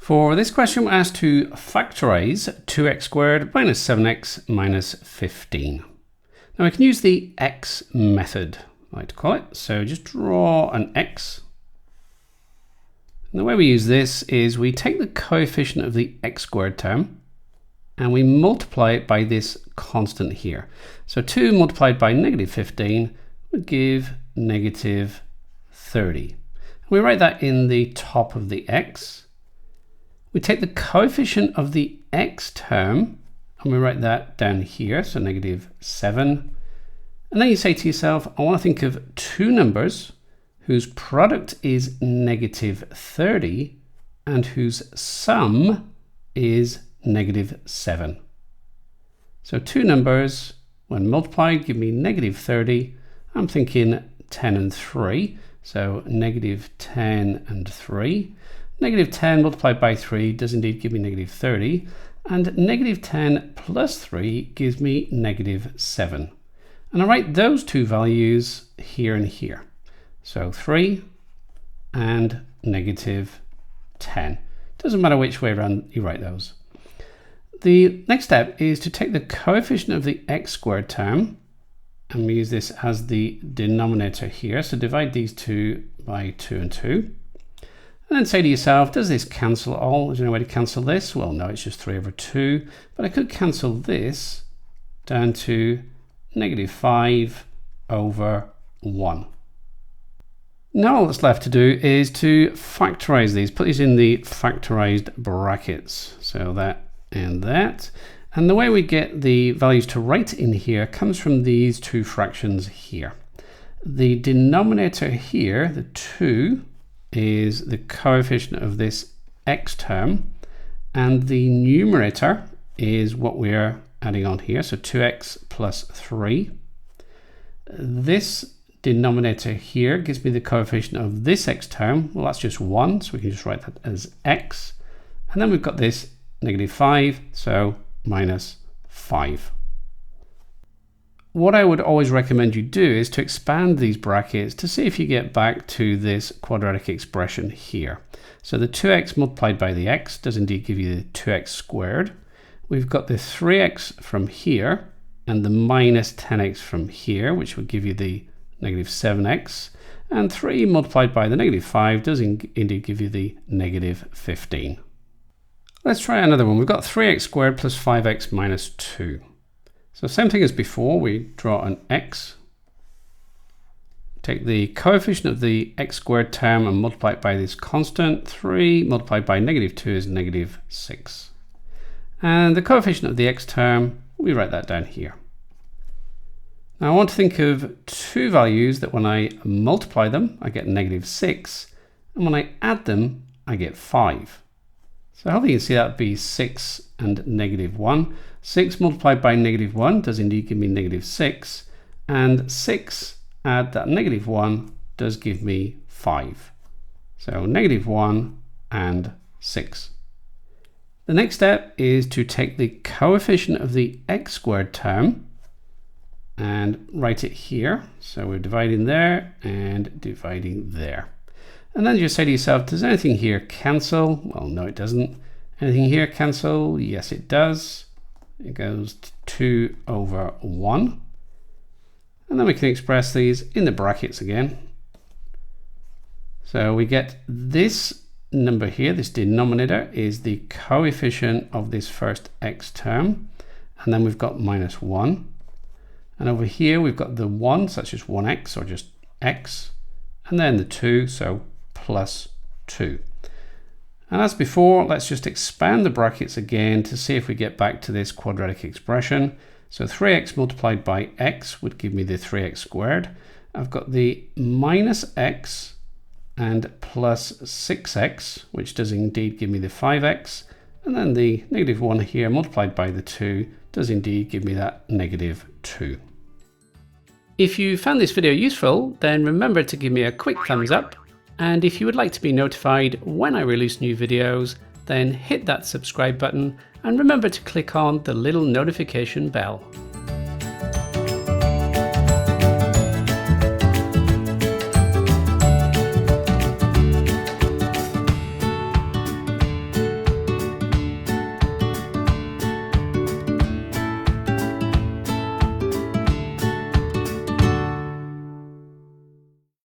For this question, we're asked to factorize 2x squared minus 7x minus 15. Now we can use the x method, I like to call it. So just draw an x. And the way we use this is we take the coefficient of the x squared term and we multiply it by this constant here. So 2 multiplied by negative 15 would give negative 30. And we write that in the top of the x. We take the coefficient of the x term and we write that down here, so negative 7. And then you say to yourself, I want to think of two numbers whose product is negative 30 and whose sum is negative 7. So two numbers, when multiplied, give me negative 30. I'm thinking 10 and 3, so negative 10 and 3. Negative 10 multiplied by 3 does indeed give me negative 30, and negative 10 plus 3 gives me negative 7. And I write those two values here and here. So 3 and negative 10. Doesn't matter which way around you write those. The next step is to take the coefficient of the x squared term, and we use this as the denominator here. So divide these two by 2 and 2. And then say to yourself, does this cancel all? Is there any way to cancel this? Well, no, it's just 3 over 2. But I could cancel this down to negative 5 over 1. Now all that's left to do is to factorize these. Put these in the factorized brackets. So that and that. And the way we get the values to write in here comes from these two fractions here. The denominator here, the 2, is the coefficient of this x term, and the numerator is what we're adding on here, so 2x plus 3. This denominator here gives me the coefficient of this x term. Well, that's just 1, so we can just write that as x. And then we've got this negative 5, so minus 5. What I would always recommend you do is to expand these brackets to see if you get back to this quadratic expression here. So the 2x multiplied by the x does indeed give you the 2x squared. We've got the 3x from here and the minus 10x from here, which would give you the negative 7x. And 3 multiplied by the negative 5 does indeed give you the negative 15. Let's try another one. We've got 3x squared plus 5x minus 2. So same thing as before, we draw an x, take the coefficient of the x squared term and multiply it by this constant. 3 multiplied by negative 2 is negative 6. And the coefficient of the x term, we write that down here. Now I want to think of two values that when I multiply them, I get negative 6, and when I add them, I get 5. So hopefully you can see that would be 6 and negative 1. 6 multiplied by negative 1 does indeed give me negative 6, and 6 add that negative 1 does give me 5. So negative 1 and 6. The next step is to take the coefficient of the x squared term and write it here. So we're dividing there and dividing there. And then just say to yourself, does anything here cancel? Well, no, it doesn't. Anything here cancel? Yes, it does. It goes to 2 over 1. And then we can express these in the brackets again. So we get this number here, this denominator, is the coefficient of this first x term. And then we've got minus 1. And over here we've got the 1, so that's just 1x or just x. And then the 2, so plus 2. And as before, let's just expand the brackets again to see if we get back to this quadratic expression. So 3x multiplied by x would give me the 3x squared. I've got the minus x and plus 6x, which does indeed give me the 5x. And then the negative 1 here multiplied by the 2 does indeed give me that negative 2. If you found this video useful, then remember to give me a quick thumbs up. And if you would like to be notified when I release new videos, then hit that subscribe button and remember to click on the little notification bell.